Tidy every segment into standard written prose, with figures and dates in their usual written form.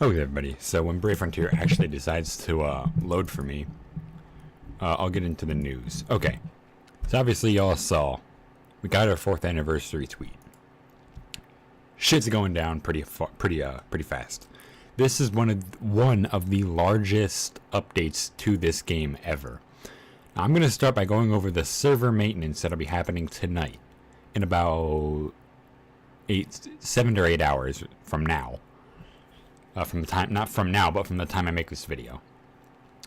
Okay, everybody. So when Brave Frontier actually decides to load for me, I'll get into the news. Okay. So obviously y'all saw we got our 4th anniversary tweet. Shit's going down pretty fast. This is one of the largest updates to this game ever. Now, I'm going to start by going over the server maintenance that'll be happening tonight in about 7 or 8 hours from now. From the time, not from now, but from the time I make this video.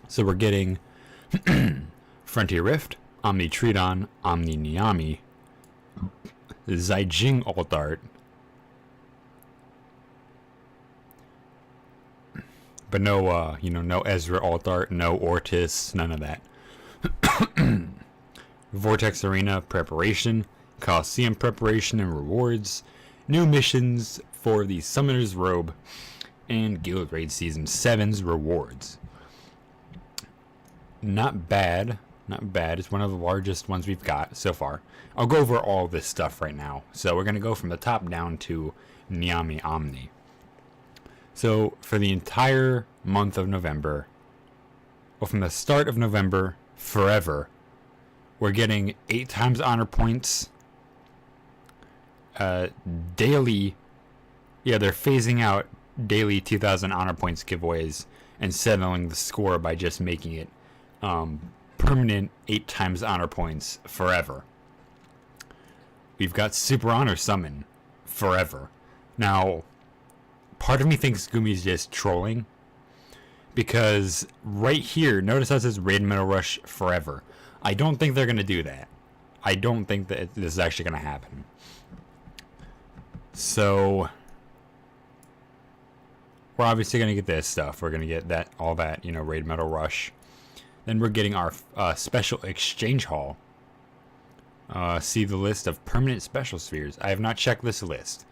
So we're getting Frontier Rift, Omni Tridon, Omni Niami, Zai Alt Art, but no, no Ezra Alt Art, no Ortis, none of that. Vortex Arena preparation, Coliseum preparation and rewards, new missions for the Summoner's Robe, and Guild Raid Season 7's rewards. Not bad. It's one of the largest ones we've got so far. I'll go over all this stuff right now. So we're going to go from the top down to Niami Omni. So for the entire month of November, well, from the start of November forever, we're getting 8 times honor points daily. Yeah, they're phasing out daily 2,000 honor points giveaways and settling the score by just making it permanent 8 times honor points forever. We've got Super Honor Summon forever. Now, part of me thinks Gumi's just trolling, because right here, notice how it says Raid Metal Rush forever. I don't think they're going to do that. I don't think that this is actually going to happen. So we're obviously going to get this stuff. We're going to get all that, Raid Metal Rush. Then we're getting our special exchange haul. See the list of permanent special spheres. I have not checked this list.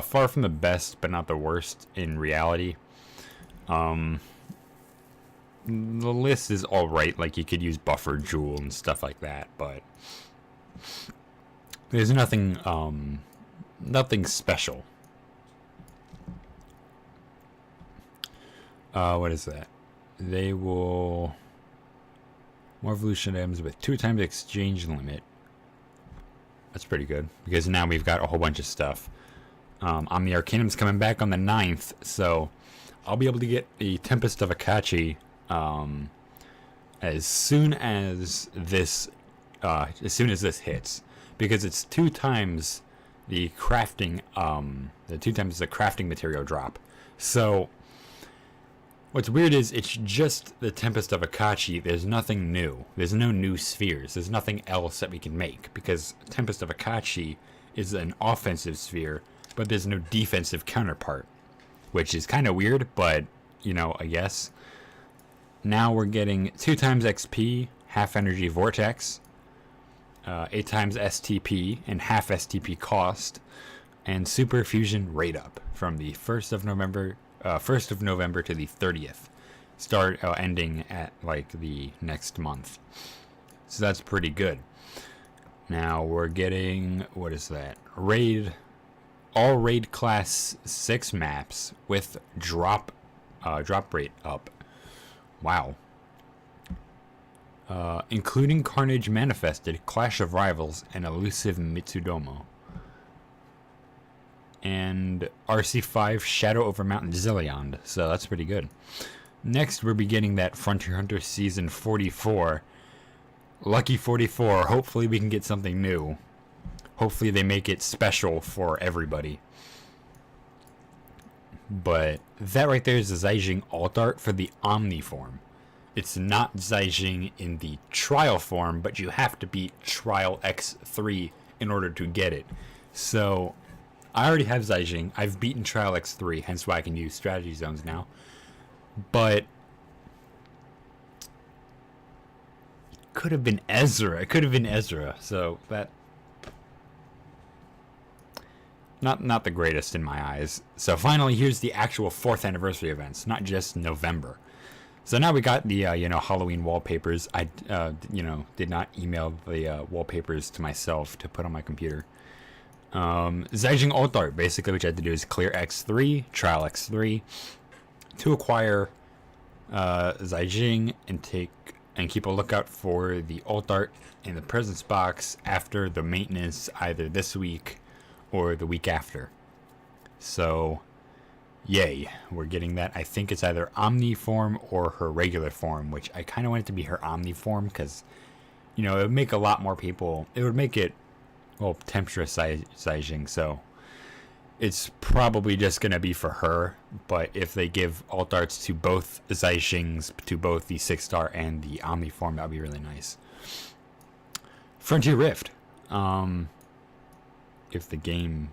Far from the best, but not the worst in reality. The list is alright, like you could use Buffer Jewel and stuff like that, but there's nothing special. What is that? They will more evolution items with 2 times exchange limit. That's pretty good, because now we've got a whole bunch of stuff. Omni Arcanum's coming back on the 9th, so I'll be able to get the Tempest of Akachi as soon as this hits, because it's 2 times the crafting the crafting material drop. So what's weird is it's just the Tempest of Akachi. There's nothing new. There's no new spheres. There's nothing else that we can make, because Tempest of Akachi is an offensive sphere, but there's no defensive counterpart, which is kind of weird, but I guess. Now we're getting 2 times XP, half energy vortex, 8 times STP and half STP cost, and super fusion rate up from the 1st of November to the 30th, ending at like the next month. So that's pretty good. Now we're getting, what is that? All raid class 6 maps with drop rate up. Wow. Including Carnage Manifested, Clash of Rivals, and Elusive Mitsudomo. And RC5 Shadow over Mountain Zillion, so that's pretty good. Next, we're beginning that Frontier Hunter Season 44. Lucky 44, hopefully we can get something new. Hopefully they make it special for everybody. But that right there is the Zai Alt Art for the Omni form. It's not Zai in the Trial form, but you have to beat Trial X3 in order to get it. So I already have Zai. I've beaten Trial X3, hence why I can use strategy zones now. But it could have been Ezra. So that not the greatest in my eyes. So finally, here's the actual 4th anniversary events, not just November. So now we got the Halloween wallpapers. I did not email the wallpapers to myself to put on my computer. Zhaijing alt art, basically what you have to do is clear X3, trial X3 to acquire Zhaijing and keep a lookout for the alt art in the presence box after the maintenance, either this week or the week after. So yay, we're getting that. I think it's either Omni form or her regular form, which I kind of want it to be her Omni form because, it would make a lot more people. It would make it, Temptress Zhaijing, so it's probably just going to be for her. But if they give alt arts to both Zhaijings, to both the 6-star and the Omni form, that would be really nice. Frontier Rift. If the game...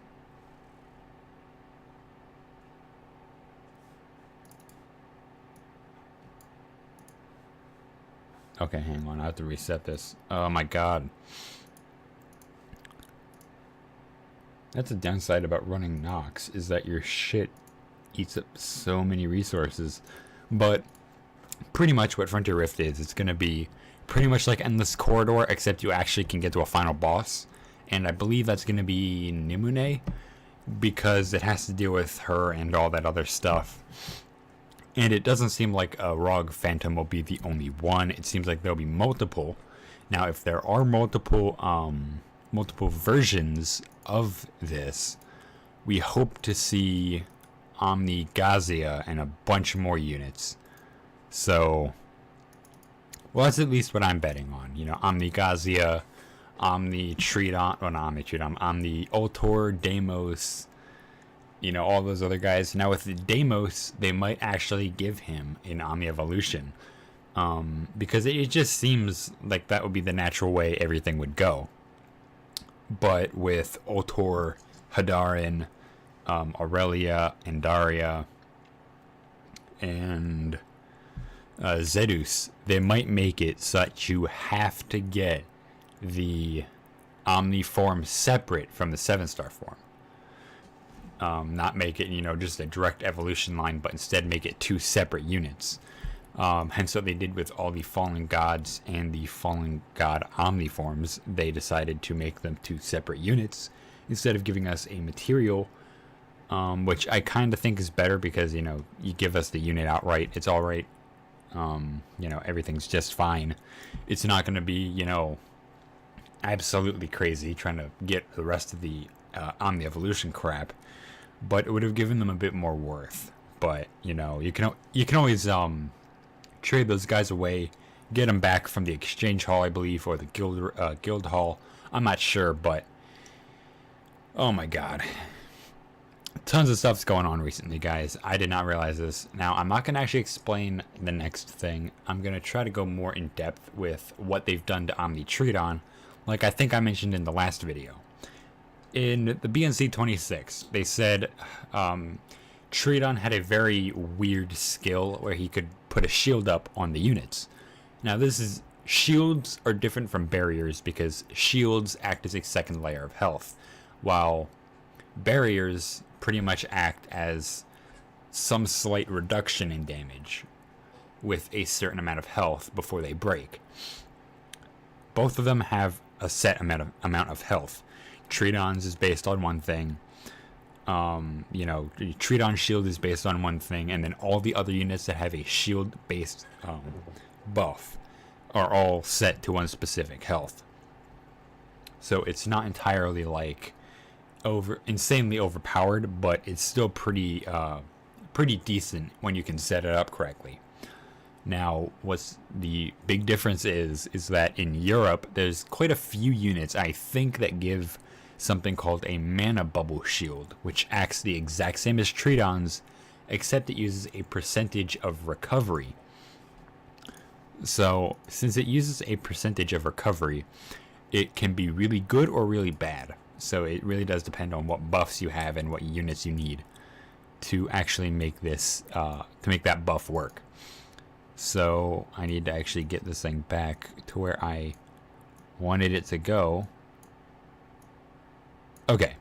Okay, hang on. I have to reset this. Oh my god. That's the downside about running Nox, is that your shit eats up so many resources. But pretty much what Frontier Rift is, it's going to be pretty much like Endless Corridor, except you actually can get to a final boss. And I believe that's going to be Nimue, because it has to deal with her and all that other stuff. And it doesn't seem like a Rogue Phantom will be the only one. It seems like there'll be multiple. Now, if there are multiple versions of this, we hope to see Omni Gazia and a bunch more units. So, well, that's at least what I'm betting on. Omni Gazia, Omni Tridon, well, not Omni Tridon, Omni Ultor, Deimos, all those other guys. Now with the Deimos, they might actually give him an Omni Evolution. Because it just seems like that would be the natural way everything would go. But with Ultor, Hadarin, Aurelia, Andaria, and Zedus, they might make it so that you have to get the Omni form separate from the 7-star form. Not make it, just a direct evolution line, but instead make it 2 separate units. Hence what they did with all the Fallen Gods and the Fallen God Omni forms. They decided to make them 2 separate units instead of giving us a material, which I kind of think is better because, you give us the unit outright. It's all right. Everything's just fine. It's not going to be, absolutely crazy trying to get the rest of the Omni Evolution crap, but it would have given them a bit more worth. But, you can always trade those guys away, get them back from the exchange hall, I believe, or the guild hall. I'm not sure, but oh my god, tons of stuff's going on recently, guys. I did not realize this. Now, I'm not going to actually explain the next thing. I'm going to try to go more in depth with what they've done to Omni Tridon, like I think I mentioned in the last video. In the BNC 26, they said Tridon had a very weird skill where he could put a shield up on the units. Now, shields are different from barriers because shields act as a second layer of health, while barriers pretty much act as some slight reduction in damage with a certain amount of health before they break. Both of them have a set amount of health. Tridon's is based on one thing. Tridon shield is based on one thing, and then all the other units that have a shield based buff are all set to one specific health. So it's not entirely like insanely overpowered, but it's still pretty decent when you can set it up correctly. Now, what's the big difference is that in Europe, there's quite a few units, I think, that give something called a mana bubble shield, which acts the exact same as Tridon's, except it uses a percentage of recovery. So, since it uses a percentage of recovery, it can be really good or really bad. So it really does depend on what buffs you have and what units you need to actually make this, to make that buff work. So I need to actually get this thing back to where I wanted it to go. Okay.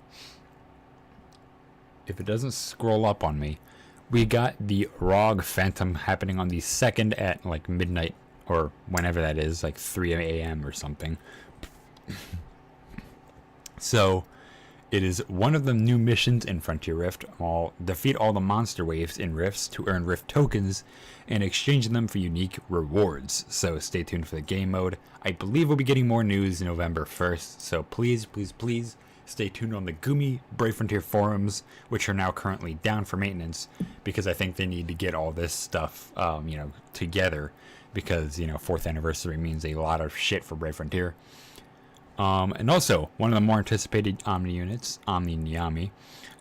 If it doesn't scroll up on me, We got the Rogue Phantom happening on the 2nd at like midnight or whenever that is, like 3 a.m. or something. So it is one of the new missions in Frontier Rift. Defeat all the monster waves in rifts to earn rift tokens and exchange them for unique rewards. So stay tuned for the game mode. I believe we'll be getting more news November 1st. So please, please, please stay tuned on the Gumi Brave Frontier forums, which are now currently down for maintenance because I think they need to get all this stuff, together because, 4th anniversary means a lot of shit for Brave Frontier. And also, one of the more anticipated Omni units, Omni Niami.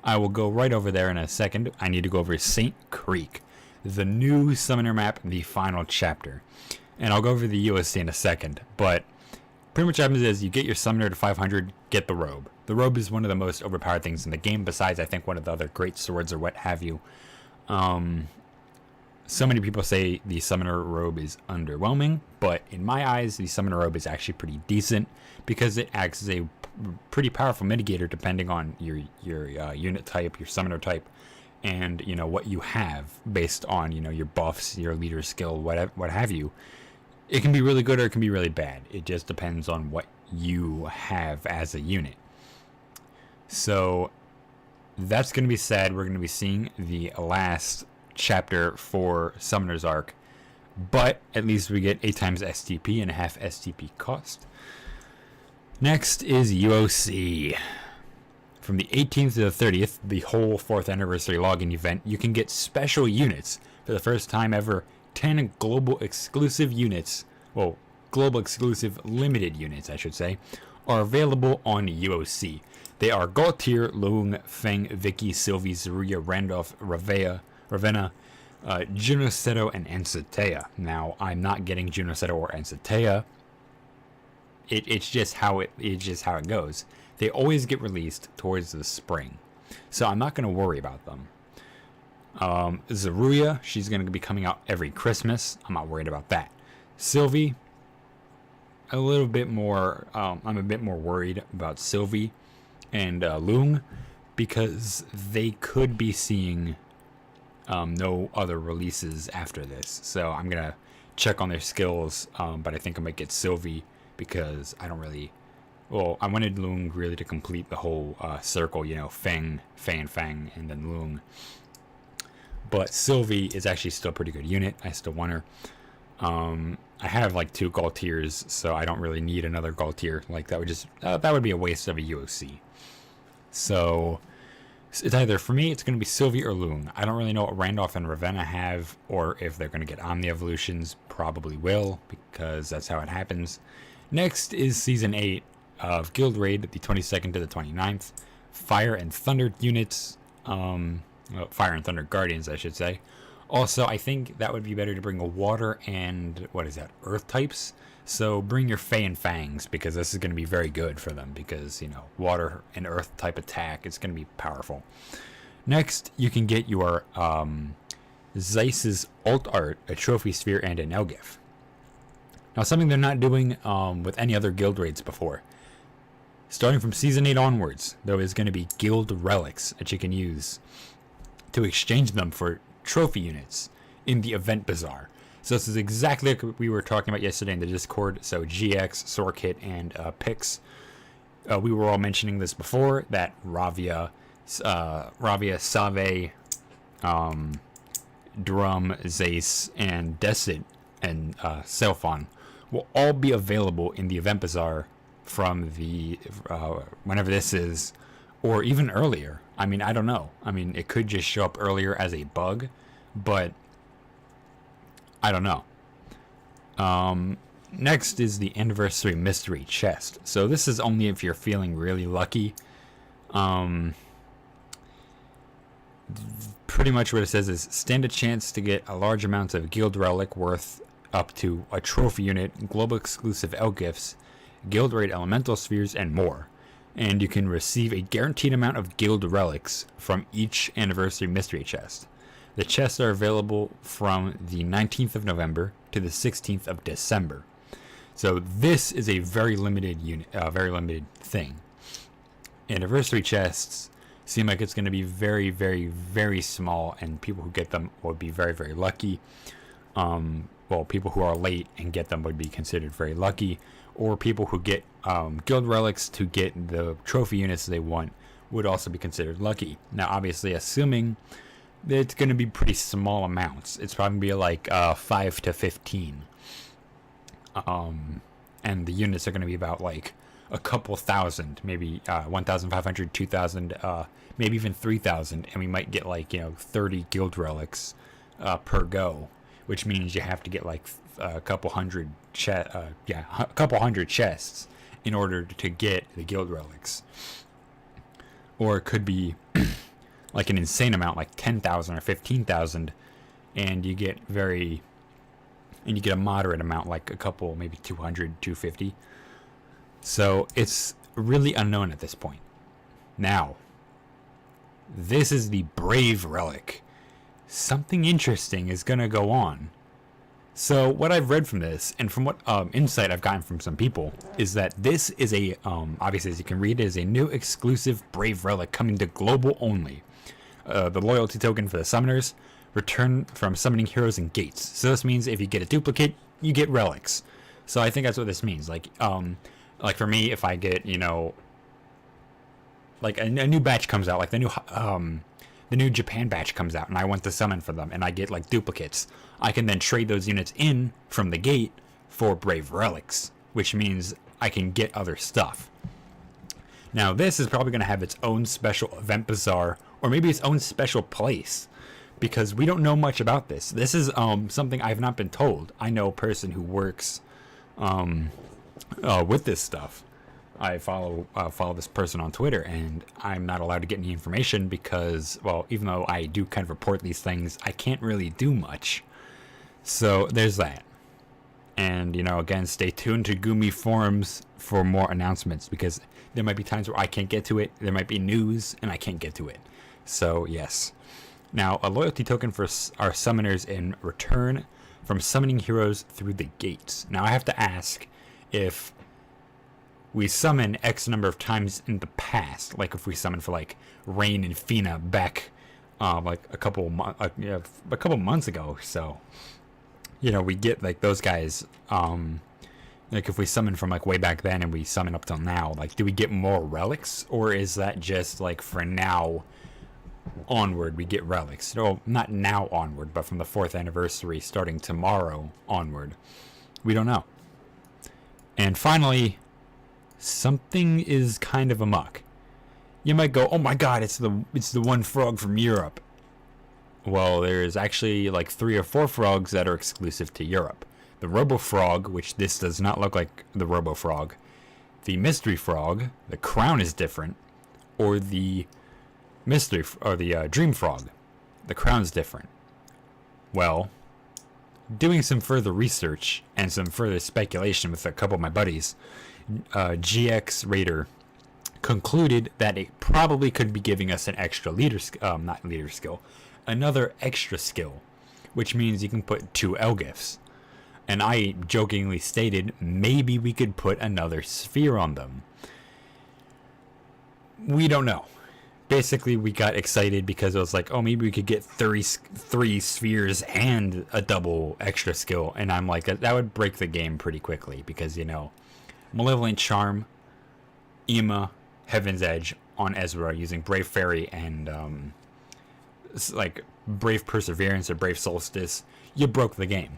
I will go right over there in a second. I need to go over St. Creek, the new summoner map, the final chapter. And I'll go over the USC in a second. But pretty much what happens is you get your summoner to 500, get the robe. The robe is one of the most overpowered things in the game, besides, I think, one of the other great swords or what have you. So many people say the summoner robe is underwhelming, but in my eyes, the summoner robe is actually pretty decent because it acts as a pretty powerful mitigator depending on your unit type, your summoner type, and what you have based on your buffs, your leader skill, what have you. It can be really good or it can be really bad. It just depends on what you have as a unit. So that's going to be sad. We're going to be seeing the last chapter for Summoner's Arc, but at least we get 8 times STP and a half STP cost. Next is UOC. From the 18th to the 30th, the whole 4th anniversary login event, you can get special units. For the first time ever, 10 global exclusive units, global exclusive limited units, I should say, are available on UOC. They are Gaultier, Lung, Feng, Vicky, Sylvie, Zeruya, Randolph, Ravenna, Junosetto, and Ansatea. Now, I'm not getting Junosetto or Ansatea. It's just how it goes. They always get released towards the spring, so I'm not going to worry about them. Zeruya, she's going to be coming out every Christmas. I'm not worried about that. Sylvie, a little bit more. I'm a bit more worried about Sylvie and Lung because they could be seeing no other releases after this. So I'm going to check on their skills, but I think I might get Sylvie because I don't really... Well, I wanted Lung really to complete the whole circle, Feng, Fang, and then Lung. But Sylvie is actually still a pretty good unit. I still want her. I have like 2 Gaultiers, so I don't really need another Gaultier. Like that would be a waste of a UOC. So it's either, for me, it's going to be Sylvie or Lung. I don't really know what Randolph and Ravenna have, or if they're going to get Omni Evolutions. Probably will, because that's how it happens. Next is Season 8 of Guild Raid, the 22nd to the 29th. Fire and Thunder units. Fire and Thunder Guardians, I should say. Also, I think that would be better to bring a water and, earth types. So bring your Fey and Fangs, because this is going to be very good for them, because, water and earth type attack is going to be powerful. Next, you can get your Zeiss's Alt Art, a Trophy Sphere, and an Elgif. Now, something they're not doing with any other guild raids before. Starting from Season 8 onwards, there is going to be guild relics that you can use to exchange them for trophy units in the Event Bazaar. So this is exactly like we were talking about yesterday in the Discord. So GX, Sorkit, and Pix. We were all mentioning this before, that Ravia, Save, Drum, Zeiss, and Desit, and Selphon will all be available in the Event Bazaar from the whenever this is, or even earlier. I mean, I don't know. I mean, it could just show up earlier as a bug, but I don't know. Next is the Anniversary Mystery Chest. So this is only if you're feeling really lucky. Pretty much what it says is stand a chance to get a large amount of guild relic worth up to a trophy unit, global exclusive Elgifs, guild raid elemental spheres, and more. And you can receive a guaranteed amount of guild relics from each Anniversary Mystery Chest. The chests are available from the 19th of November to the 16th of December. So this is a very limited unit, very limited thing. Anniversary chests seem like it's going to be very, very, very small, and people who get them would be very, very lucky. Well, people who are late and get them would be considered very lucky, or people who get guild relics to get the trophy units they want would also be considered lucky. Now, obviously, assuming that it's going to be pretty small amounts, it's probably going to be like 5 to 15. And the units are going to be about like a couple thousand, maybe 1,500, 2,000, maybe even 3,000, and we might get like 30 guild relics per go, which means you have to get like a couple hundred chests in order to get the guild relics. Or it could be like an insane amount, like 10,000 or 15,000, and you get a moderate amount, like a couple, maybe 200, 250. So it's really unknown at this point. Now, this is the Brave Relic. Something interesting is going to go on. So what I've read from this, and from what insight I've gotten from some people, is that this is a, obviously as you can read, it is a new exclusive Brave Relic coming to global only. The loyalty token for the summoners, return from summoning heroes and gates. So this means if you get a duplicate, you get relics. So I think that's what this means. Like for me, if I get, like a new batch comes out, like the new Japan batch comes out, and I want to summon for them, and I get like duplicates, I can then trade those units in from the gate for Brave Relics, which means I can get other stuff. Now, this is probably going to have its own special event bazaar, or maybe its own special place, because we don't know much about this. This is something I've not been told. I know a person who works with this stuff. I follow this person on Twitter, and I'm not allowed to get any information because, well, even though I do kind of report these things, I can't really do much. So there's that. And, again, stay tuned to Gumi forums for more announcements, because there might be times where I can't get to it. There might be news, and I can't get to it. So, yes. Now, a loyalty token for our summoners in return from summoning heroes through the gates. Now, I have to ask if we summon X number of times in the past, like if we summon for like Rain and Fina back like a couple months ago or so, we get like those guys, like if we summon from like way back then and we summon up till now, like do we get more relics, or is that just like for now onward we get relics? No, not now onward, but from the 4th anniversary starting tomorrow onward. We don't know. And finally, something is kind of amok. You might go, oh my god, it's the one frog from Europe. Well, there's actually like 3 or 4 frogs that are exclusive to Europe. The Robo Frog, which this does not look like the Robo Frog. The Mystery Frog, the crown is different. Or the Dream Frog, the crown's different. Well, doing some further research and some further speculation with a couple of my buddies, GX Raider concluded that it probably could be giving us an extra another extra skill, which means you can put 2 Elgifs. And I jokingly stated maybe we could put another sphere on them. We don't know. Basically, we got excited because it was like, oh, maybe we could get 3 spheres and a double extra skill. And I'm like, that would break the game pretty quickly because, Malevolent Charm, Ema, Heaven's Edge on Ezra using Brave Fairy and like Brave Perseverance or Brave Solstice, you broke the game.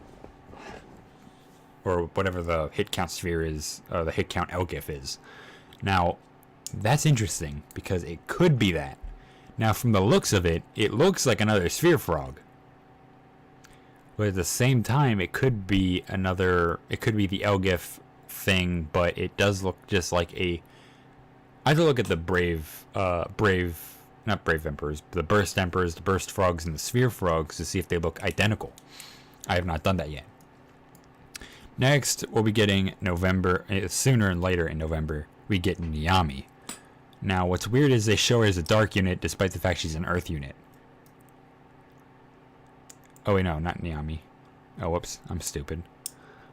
Or whatever the hit count sphere is, or the hit count Elgif is. Now, that's interesting because it could be that. Now, from the looks of it, it looks like another Sphere Frog. But at the same time, it could be the Elgif thing, but it does look just like I have to look at the not Brave Emperors, but the Burst Emperors, the Burst Frogs, and the Sphere Frogs to see if they look identical. I have not done that yet. Next, we'll be getting sooner and later in November, we get Niami. Now, what's weird is they show her as a dark unit, despite the fact she's an earth unit. Oh wait, no, not Niami. Oh, whoops, I'm stupid.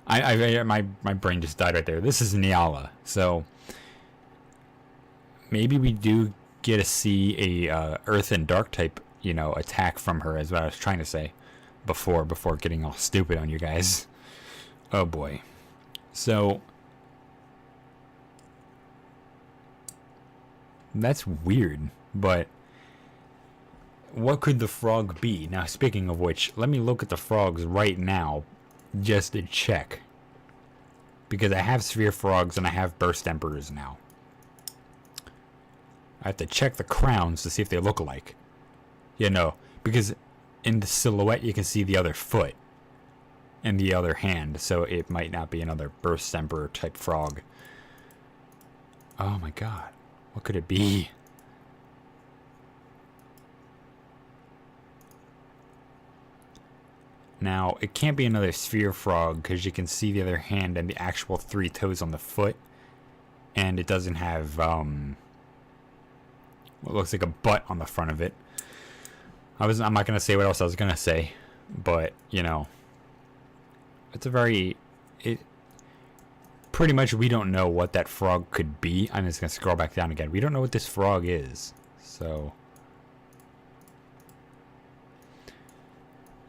My brain just died right there. This is Niala, so maybe we do get to see a Earth and Dark type, attack from her, is what I was trying to say before getting all stupid on you guys. Oh boy. So that's weird, but what could the frog be? Now, speaking of which, let me look at the frogs right now just to check. Because I have sphere frogs and I have burst emperors now. I have to check the crowns to see if they look alike. Because in the silhouette you can see the other foot and the other hand, so it might not be another burst emperor type frog. Oh my god. What could it be? Now, it can't be another sphere frog because you can see the other hand and the actual 3 toes on the foot. And it doesn't have, what looks like a butt on the front of it. I'm not going to say what else I was going to say. But, it's pretty much we don't know what that frog could be. I'm just going to scroll back down again. We don't know what this frog is. So,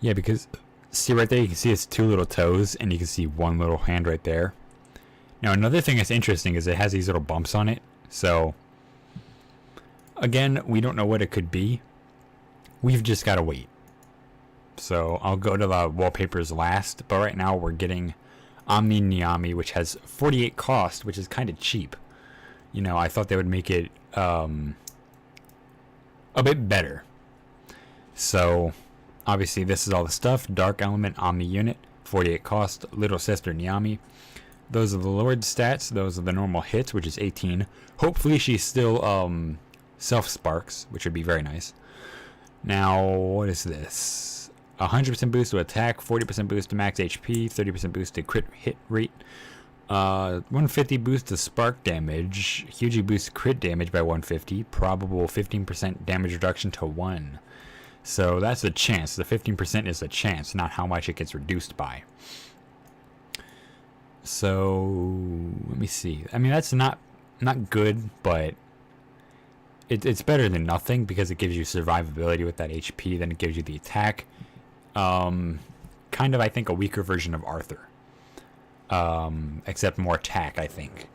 yeah, because see right there, you can see its 2 little toes, and you can see 1 little hand right there. Now, another thing that's interesting is it has these little bumps on it. So, again, we don't know what it could be. We've just got to wait. So, I'll go to the wallpapers last, but right now we're getting Omni Niami, which has 48 cost, which is kind of cheap. I thought they would make it a bit better. So, obviously, this is all the stuff. Dark Element, Omni Unit, 48 cost, Little Sister Niami. Those are the Lord stats. Those are the normal hits, which is 18. Hopefully, she still self-sparks, which would be very nice. Now, what is this? 100% boost to attack, 40% boost to max HP, 30% boost to crit hit rate, 150 boost to spark damage, hugely boost crit damage by 150, probable 15% damage reduction to 1. So that's a chance. The 15% is a chance, not how much it gets reduced by. So let me see. I mean, that's not good, but it's better than nothing because it gives you survivability with that HP. Then it gives you the attack. Kind of, I think, a weaker version of Arthur. Except more attack, I think.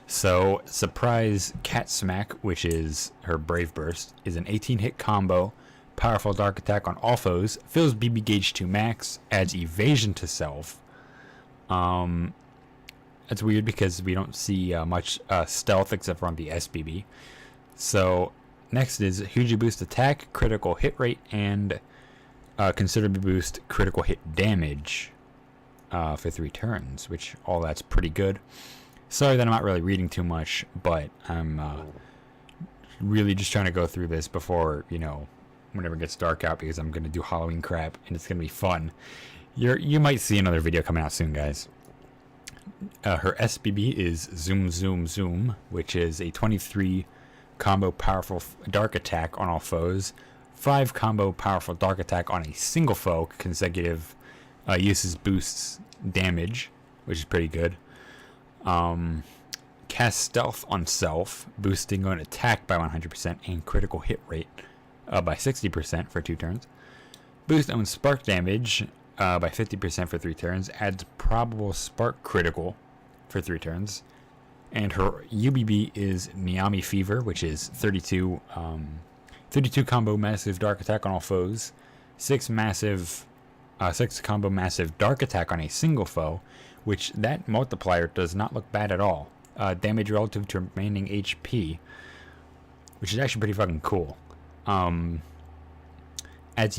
So Surprise Cat Smack, which is her Brave Burst, is an 18-hit combo. Powerful dark attack on all foes, fills BB gauge to max, adds evasion to self. That's weird because we don't see much stealth except for on the SBB. So next is hugely boost attack, critical hit rate, and considerably boost critical hit damage for 3 turns, which all that's pretty good. Sorry that I'm not really reading too much, but I'm really just trying to go through this before, whenever it gets dark out, because I'm going to do Halloween crap, and it's going to be fun. You might see another video coming out soon, guys. Her SBB is Zoom Zoom Zoom, which is a 23 combo powerful dark attack on all foes, 5 combo powerful dark attack on a single foe, consecutive uses boosts damage, which is pretty good. Cast Stealth on self, boosting on attack by 100% and critical hit rate by 60% for 2 turns. Boost on spark damage by 50% for 3 turns. Adds probable spark critical for 3 turns. And her UBB is Niami Fever, which is 32 combo massive dark attack on all foes, 6 combo massive dark attack on a single foe, which that multiplier does not look bad at all. Damage relative to remaining HP, which is actually pretty fucking cool. Adds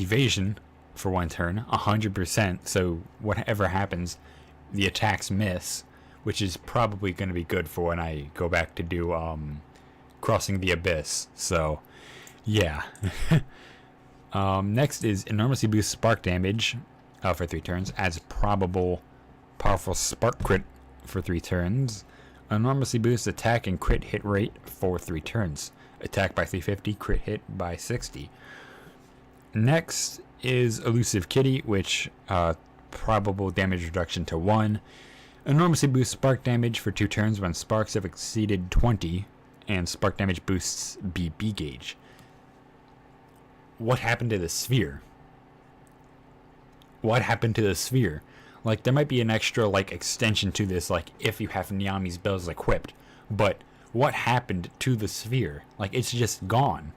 evasion for 1 turn, 100%, so whatever happens, the attacks miss, which is probably going to be good for when I go back to do Crossing the Abyss. So, yeah. Next is enormously boost spark damage for 3 turns. Adds probable powerful spark crit for 3 turns. Enormously boosts attack and crit hit rate for 3 turns. Attack by 350, crit hit by 60. Next is Elusive Kitty, which probable damage reduction to 1. Enormously boosts spark damage for 2 turns when sparks have exceeded 20, and spark damage boosts BB gauge. What happened to the sphere? What happened to the sphere? Like, there might be an extra, like, extension to this, like, if you have Nyami's bells equipped. But what happened to the sphere? Like, it's just gone.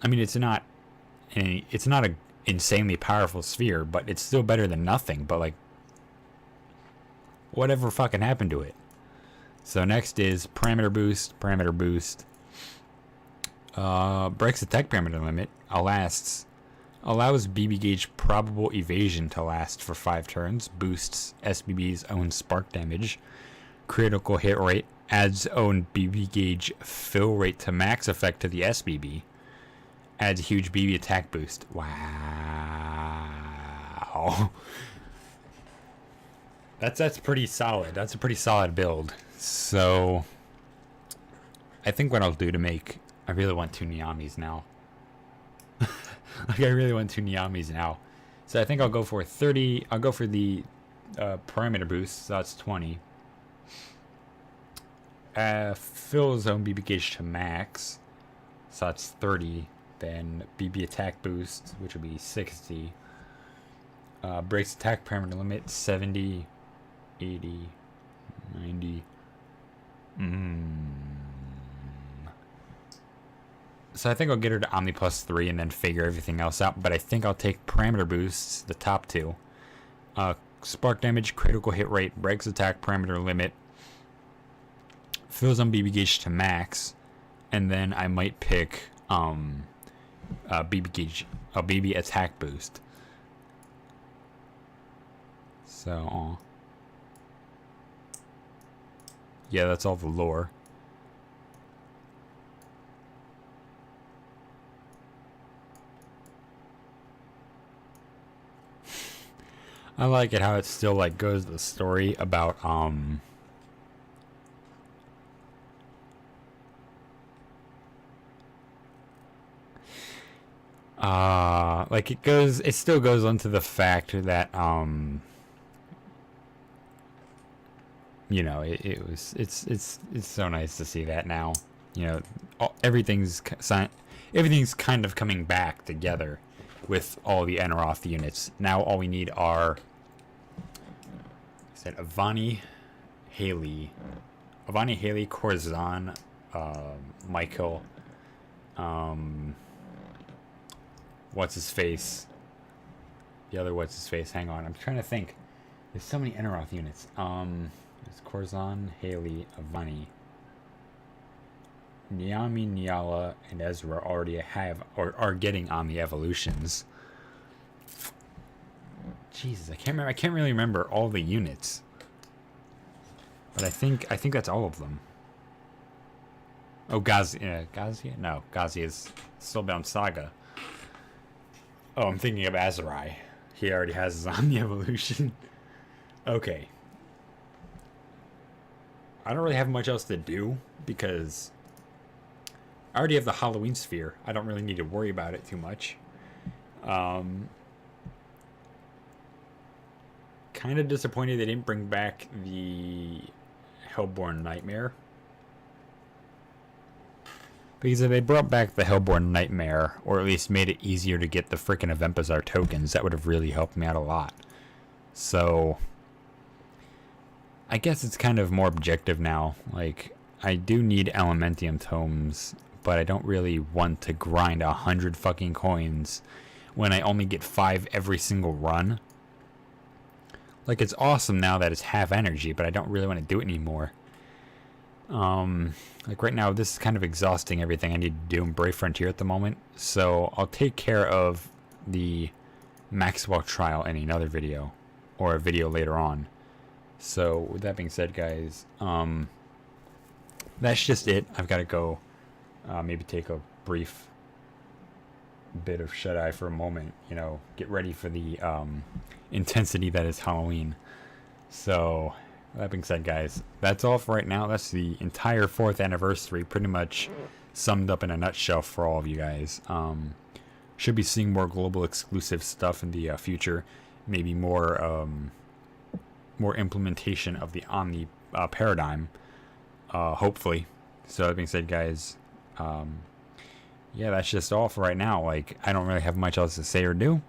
I mean, it's not a insanely powerful sphere, but it's still better than nothing. But, like, whatever fucking happened to it? So next is parameter boost. Breaks attack parameter limit. Allows BB gauge probable evasion to last for 5 turns. Boosts SBB's own spark damage. Critical hit rate. Adds own BB gauge fill rate to max effect to the SBB. Adds huge BB attack boost. Wow. That's pretty solid. That's a pretty solid build. So I think what I'll do to make... I really want 2 Nyamis now. Like, I really want 2 Nyamis now. So I think I'll go for 30. I'll go for the parameter boost. So that's 20. Fill zone BB gauge to max. So that's 30. Then BB attack boost, which would be 60. Breaks attack parameter limit 70, 80, 90. So I think I'll get her to Omni plus 3 and then figure everything else out. But I think I'll take parameter boosts, the top 2. Spark damage, critical hit rate, breaks attack parameter limit, fills on BB gauge to max, and then I might pick BB gauge, a BB attack boost. So yeah, that's all the lore. I like it how it still like goes the story about like it still goes onto the fact that you know, it's so nice to see that now, you know, everything's kind of coming back together with all the Aneroth units. Now all we need are Avani, Haley, Corzan, Michael, what's his face? The other what's his face? Hang on, I'm trying to think. There's so many Aneroth units. It's Corzan, Haley, Avani, Nyami, Nyala, and Ezra already have or are getting on the evolutions. Jesus, I can't really remember all the units, but I think that's all of them. Oh, Gazia? No, Gazia is Stillbound Saga. Oh, I'm thinking of Azurai. He already has his Omni evolution. Okay. I don't really have much else to do because I already have the Halloween sphere. I don't really need to worry about it too much. Kind of disappointed they didn't bring back the Hellborn Nightmare. Because if they brought back the Hellborn Nightmare, or at least made it easier to get the frickin' Event Bazaar tokens, that would have really helped me out a lot. So, I guess it's kind of more objective now. Like, I do need Elementium tomes, but I don't really want to grind 100 fucking coins when I only get 5 every single run. Like, it's awesome now that it's half energy, but I don't really want to do it anymore. Like right now, this is kind of exhausting everything I need to do in Brave Frontier at the moment. So I'll take care of the Maxwell trial in another video, or a video later on. So with that being said, guys, that's just it. I've got to go maybe take a brief bit of shut-eye for a moment, you know, get ready for the intensity that is Halloween. So that being said, guys, that's all for right now. That's the entire 4th anniversary pretty much summed up in a nutshell for all of you guys. Should be seeing more global exclusive stuff in the future, maybe more implementation of the Omni paradigm, hopefully. So that being said, guys, yeah, that's just all for right now. Like, I don't really have much else to say or do.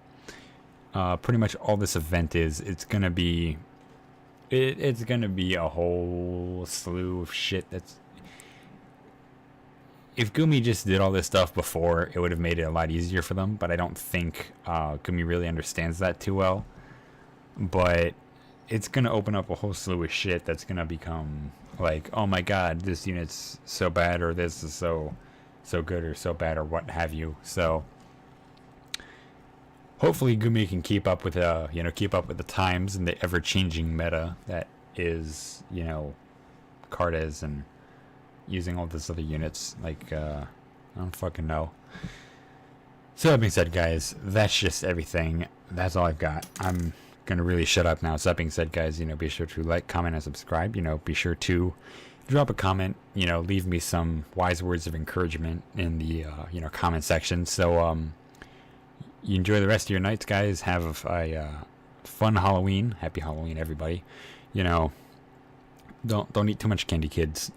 Pretty much all this event is, it's gonna be a whole slew of shit. That's, if Gumi just did all this stuff before, it would have made it a lot easier for them. But I don't think Gumi really understands that too well. But it's gonna open up a whole slew of shit that's gonna become like, oh my god, this unit's so bad, or this is so good, or so bad, or what have you. So hopefully Gumi can keep up with the times and the ever changing meta that is, Cartes, and using all these other units. Like, I don't fucking know. So that being said, guys, that's just everything. That's all I've got. I'm gonna really shut up now. So that being said, guys, be sure to like, comment, and subscribe. Be sure to drop a comment. Leave me some wise words of encouragement in the comment section. So you enjoy the rest of your nights, guys. Have a fun Halloween. Happy Halloween, everybody. Don't eat too much candy, kids.